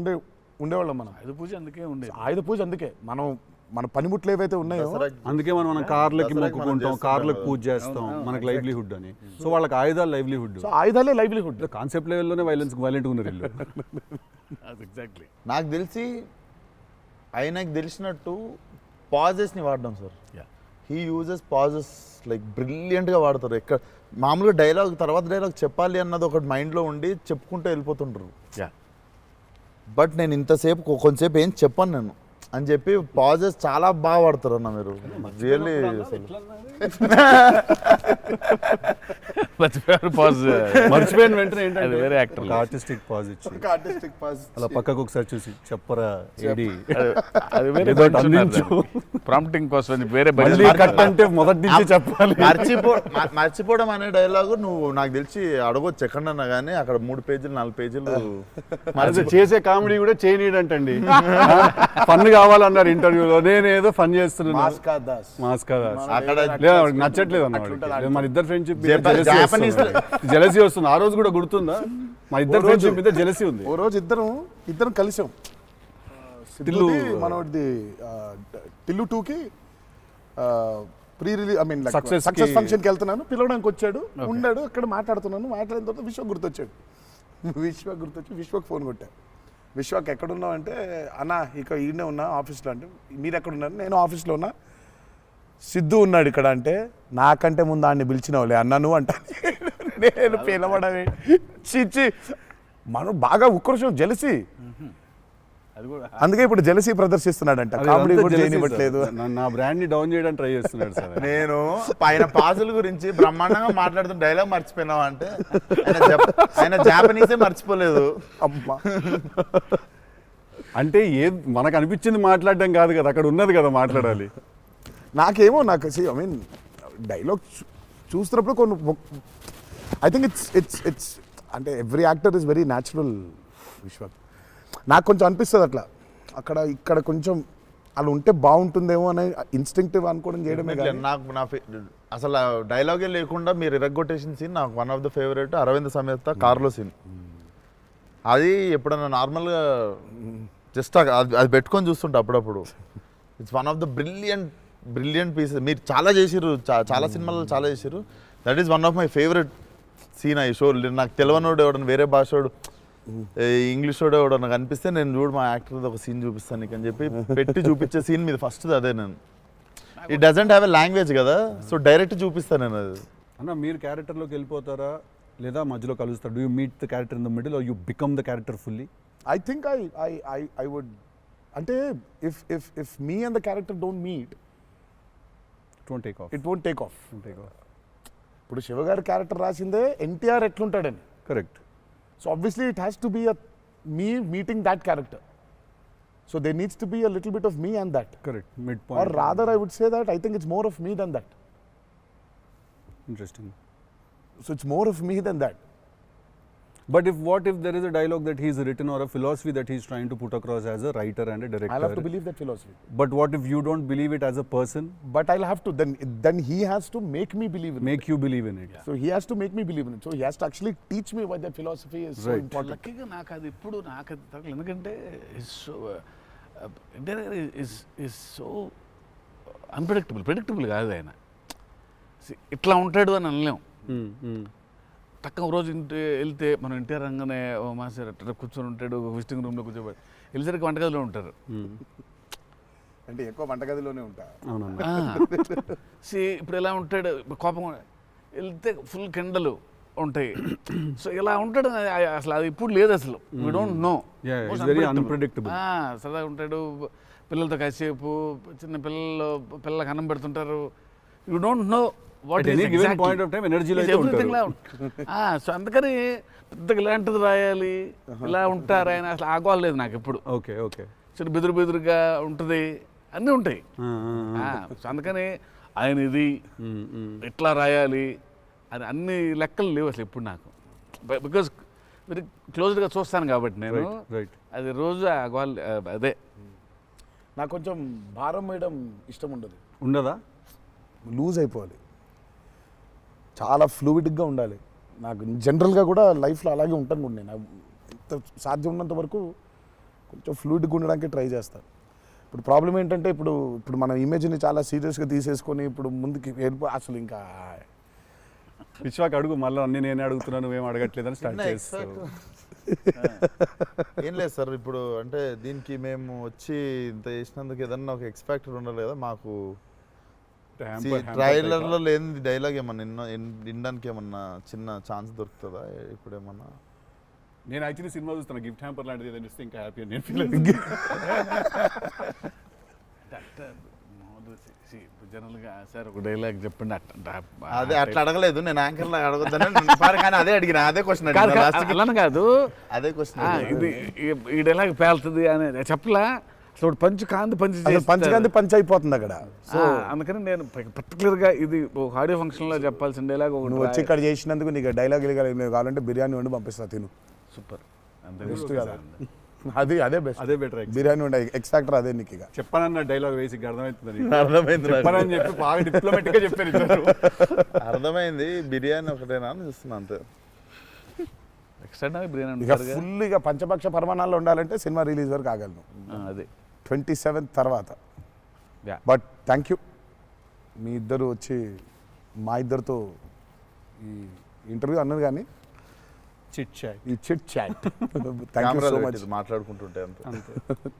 ఉండేవాళ్ళం. మనం ఆయుధ పూజ అందుకే ఉండేది. ఆయుధ పూజ అందుకే మన పనిముట్లు ఏవైతే ఉన్నాయో అందుకే మనం కార్లకి మొక్కుకుంటాం, కార్లకు పూజ చేస్తాం, మనకి లైవ్లీహుడ్ అని. సో వాళ్ళకి ఆయుధాలు లైవ్లీహుడ్. సో ఆయుధాలే లైవ్లీహుడ్. కాన్సెప్ట్ లెవెల్లోనే వైలెంట్ ఉన్నారు వీళ్ళు. ఎగ్జాక్ట్లీ. నాకు తెలిసి ఆయనకు తెలిసినట్టు పాజెస్ని వాడడం sir. He uses pauses like బ్రిలియంట్గా వాడతారు. ఎక్కడ మామూలుగా డైలాగ్ తర్వాత డైలాగ్ చెప్పాలి అన్నది ఒకటి మైండ్లో ఉండి చెప్పుకుంటూ వెళ్ళిపోతుంటారు. బట్ నేను ఇంతసేపు కొంతసేపు ఏం చెప్పాను నేను అని చెప్పి పాజెస్ చాలా బాగా వాడతారు అన్న మీరు. రియల్లీ మర్చిపోయిన వెంటనే అది వేరే యాక్టర్. ఆర్టిస్టిక్ పాజ్ ఇచ్చి అలా పక్కకు ఒకసారి చూసి చెప్పరా ఏడి అది వేరే ప్రాంప్టింగ్ కోసం వేరే మళ్ళీ కట్ అంటే మొదటి నుంచి చెప్పాలి. మర్చిపోవడం అనే డైలాగు నువ్వు నాకు తెలిసి అడగొచ్చు ఎక్కడన్నా కానీ అక్కడ 3 పేజీలు 4 పేజీలు మరి చేసే కామెడీ కూడా చేయనీడంటండి. ఫన్ కావాలన్నారు ఇంటర్వ్యూలో, నేనేదో ఫన్ చేస్తున్నాను. మాస్కా దాస్ అక్కడ నచ్చట్లేదు అన్న. మన ఇద్దరు ఫ్రెండ్షిప్ జెలసీ వస్తుంది. ఆ రోజు కూడా గుర్తుందా? మా ఇద్దరు ఫ్రెండ్షిప్ మీద జెలసీ ఉంది. ఓ రోజు ఇద్దరం కలిసాం. టిల్లు మనోడిది టిల్లు 2కి pre release I mean Success success కి ఫంక్షన్కి వెళ్తున్నాను, పిలవడానికి వచ్చాడు, ఉన్నాడు అక్కడ, మాట్లాడిన తర్వాత విశ్వక్ గుర్తొచ్చాడు. విశ్వక్ ఫోన్ కొట్టా. విశ్వక్ ఎక్కడున్నావు అంటే, అన్న ఇక ఈయనే ఉన్నా ఆఫీస్లో. అంటే మీరు ఎక్కడున్నారు? నేను ఆఫీస్లో ఉన్నా. సిద్ధు ఉన్నాడు ఇక్కడ అంటే, నాకంటే ముందు ఆయన్ని పిలిచినవులే అన్నా నువ్వు అంటా. నేను పిలవడమే చిచ్చి. మనం బాగా ఉక్రోషం, జెలసీ. అందుకే ఇప్పుడు జెలసీ ప్రదర్శిస్తున్నాడంట. కామెడీ కూడా చేయనివ్వట్లేదు. నా బ్రాండ్ ని డౌన్ చేయడానికి ట్రై చేస్తున్నాడు సార్. నేను ఆయన పాజుల గురించి బ్రహ్మాండంగా మాట్లాడుతున్న డైలాగ్ మర్చిపోయినావా అంటే ఆయన జాపనీసే మర్చిపోలేదు. అమ్మా, అంటే మనకు అనిపించింది మాట్లాడడం కాదు కదా, అక్కడ ఉన్నది కదా మాట్లాడాలి. నాకేమో ఐ మీన్ డైలాగ్ చూస్తున్నప్పుడు కొన్ని ఐ థింక్ ఇట్స్ అంటే every actor is very natural. Vishwak నాకు కొంచెం అనిపిస్తుంది అట్లా, ఇక్కడ కొంచెం అలా ఉంటే బాగుంటుందేమో అనే ఇన్స్టింక్టివ్ అనుకోవడం చేయడమే కాదు. నాకు అసలు డైలాగే లేకుండా మీరు ఇరగ్గొట్టేసిన సీన్ నాకు one of the favourite. Aravinda Sametha కార్లో సీన్. అది ఎప్పుడన్నా నార్మల్గా జస్ట్ అది పెట్టుకొని చూస్తుంటా అప్పుడప్పుడు. It's one of the brilliant pieces. మీరు చాలా చేసిర్రు, చాలా సినిమాలు చాలా చేసిర్రు. That is one of my favourite scene ఆ షో. నాకు తెలియనోడు ఎవడన్నా, వేరే భాషోడు, ఇంగ్లీష్ వాడు ఎవడో నాకు అనిపిస్తే, నేను చూడు మా యాక్టర్ ఒక సీన్ చూపిస్తాను నీకు అని చెప్పి పెట్టి చూపించే సీన్ మీద ఫస్ట్ అదే. నేను it doesn't have a language కదా, సో డైరెక్ట్ చూపిస్తాను నేను అది. అన్న మీరు క్యారెక్టర్లోకి వెళ్ళిపోతారా లేదా మధ్యలో కలుస్తారు? Do you meet the character in the middle or you become the character fully? I think I would, అంటే if me and the character don't meet, it won't take off. ఇప్పుడు శివగారి క్యారెక్టర్ రాసిందే ఎన్టీఆర్ ఎట్లుంటాడని. Correct. So obviously it has to be me meeting that character. So there needs to be a little bit of me and that. Correct. Midpoint. Or rather I would say that I think it's more of me than that. Interesting. So it's more of me than that. But what if there is a dialogue that he's written or a philosophy that he's trying to put across as a writer and a director? I'll have to believe that philosophy. But what if you don't believe it as a person? But I'll have to, then he has to make me believe in it. Make you believe in it. Yeah. So he has to make me believe in it. So he has to actually teach me why that philosophy is so important. లక్కీగా నాకు అది ఇప్పుడు నాకు అది తగ్గలేదు. ఎందుకంటే is so predictable కాదు ఆయన. ఇట్లా ఉంటాడు అని అనలేం. తక్కువ రోజు వెళ్తే మనం ఎన్టీఆర్ రంగానే ఓ మాస్టర్ అట్లా కూర్చొని ఉంటాడు, విజిటింగ్ రూమ్లో కూర్చోబెట్టి, వెళ్ళేసరికి వంటగదిలో ఉంటారు. అంటే ఎక్కువ వంటగదిలోనే ఉంటా. ఇప్పుడు ఎలా ఉంటాడు, కోపం వెళ్తే ఫుల్ కెండలు, ఉంటాయి. సో ఇలా ఉంటాడు అసలు అది ఇప్పుడు లేదు అసలు. We don't know. Yeah, it's very unpredictable. సరదాగా ఉంటాడు, పిల్లలతో కాసేపు, చిన్న పిల్లలకు అన్నం పెడుతుంటారు. You don't know what At any given point of time, energy లో అయితే ఉంటారు. సో అందుకని పెద్దగా ఇలాంటిది రాయాలి, ఇలా ఉంటారు ఆయన అసలు ఆగోలేదు నాకు ఎప్పుడు. Okay okay. చిన్న బెదురుగా ఉంటుంది, అన్నీ ఉంటాయి. సో అందుకని ఆయన ఇది ఇట్లా రాయాలి అని అన్ని లెక్కలు లేవు అసలు ఎప్పుడు నాకు. బికాజ్ వెరీ క్లోజ్గా చూస్తాను కాబట్టి నేను రైట్. అది రోజు అదే నాకు కొంచెం భారం వేయడం ఇష్టం ఉండదు. ఉండదా? లూజ్ అయిపోవాలి, చాలా ఫ్లూయిడ్గా ఉండాలి. నాకు జనరల్గా కూడా లైఫ్లో అలాగే ఉంటాను కూడా నేను. ఎంత సాధ్యం ఉన్నంత వరకు కొంచెం ఫ్లూయిడ్గా ఉండడానికి ట్రై చేస్తాను. ఇప్పుడు ప్రాబ్లం ఏంటంటే ఇప్పుడు మన ఇమేజ్ని చాలా సీరియస్గా తీసేసుకొని ఇప్పుడు ముందుకి అసలు ఇంకా విశ్వాక్ అడుగు మళ్ళీ అన్ని నేనే అడుగుతున్నాను, నువ్వేం అడగట్లేదని స్టార్ట్ చేస్తావు. ఏం లేదు సార్, ఇప్పుడు అంటే దీనికి మేము వచ్చి ఇంత చేసినందుకు ఏదన్నా ఒక ఎక్స్పెక్టర్ ఉండాలి కదా మాకు. ట్రైలర్లో లేని డైలాగ్ ఏమన్నా వినడానికి ఏమన్నా చిన్న ఛాన్స్ దొరుకుతుందా ఇప్పుడు ఏమన్నా? నేను యాక్చువల్లీ సినిమా చూస్తాను, గిఫ్ట్ హ్యాంపర్ లాంటిది ఏదైనా ఇస్తే ఇంకా హ్యాపీ అని నేను ఫీల్ జనరల్గా సార్ ఒక డైలాగ్ చెప్పండి. అదే అట్లా అడగలేదు నేను, యాంకర్లో అడగొద్దని కానీ అదే అడిగిన, అదే క్వశ్చన్ అలా కాదు, అదే క్వశ్చన్. ఇది ఈ డైలాగ్ పేలుతుంది అని చెప్పలా. అసలు పంచ్ పంచ్ అయిపోతుంది అక్కడ. సో అందుకని నేను పర్టికులర్గా ఇది ఒక ఆడియో ఫంక్షన్లో చెప్పాల్సిన డైలాగ్ ఒకటి. నువ్వు వచ్చి ఇక్కడ చేసినందుకు నీకు డైలాగ్ కావాలంటే బిర్యానీ వండి పంపిస్తా, తిను. సూపర్. బెస్ట్ కదా, అదే బెస్ట్, అదే బెటర్. బిర్యానీ వండి ఎక్స్ ఫ్యాక్టర్ అదే నీకు. ఇక చెప్పానన్న డైలాగ్ వేసి అర్థమవుతుంది. అర్థమైంది చెప్పానని చెప్పి బాగా డిప్లొమాటిక్ గా చెప్పారు ఇద్దరు. అర్థమైంది, బిర్యానీ ఒకటేనా అని చూస్తున్నా అంతే. ఎక్స్ట్రా బిర్యానీ ఇక ఫుల్ ఇక పంచపక్ష పరమాణాల్లో ఉండాలంటే సినిమా రిలీజ్ వరకు ఆగలను, అదే 27th తర్వాత. Yeah. బట్ థ్యాంక్ యూ, మీ ఇద్దరు వచ్చి మా ఇద్దరితో ఈ ఇంటర్వ్యూ అన్నది కానీ చిట్ చాట్, ఈ chit chat. Thank you so much, మాట్లాడుకుంటుంటే అంతే.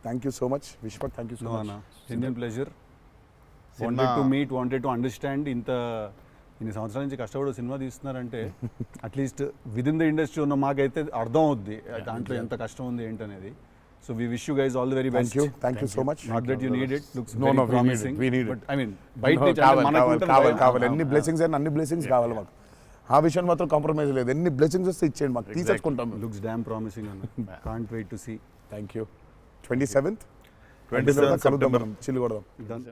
Thank you so much Vishwak, thank you so much. Genuine pleasure. Wanted to meet, wanted to understand. ఇన్ని సంవత్సరాల నుంచి కష్టపడి సినిమా తీస్తున్నారంటే at least with in the industry ఉన్న మాకైతే అర్థం అవుద్ది దాంట్లో ఎంత కష్టం ఉంది ఏంటనేది. So we wish you guys all the very best. Thank you so much. Not that you need it, looks No, very no, we need it, promising. we need it. But I mean బయట నుంచి కావాలి ఎన్ని blessings అయినా అన్ని blessings కావాలి మాకు. ఆ విషయం మాత్రం కాంప్రమైజ్ లేదు. ఎన్ని బ్లెస్సింగ్స్ వస్తే ఇచ్చేయండి మాకు, తీసేసుకుంటాం. లుక్స్ డామ్ ప్రామిసింగ్ అన్న. Can't wait to see. Thank you. 27th September. కలుద్దాం మనం, చిల్లు కొడదాం. Done.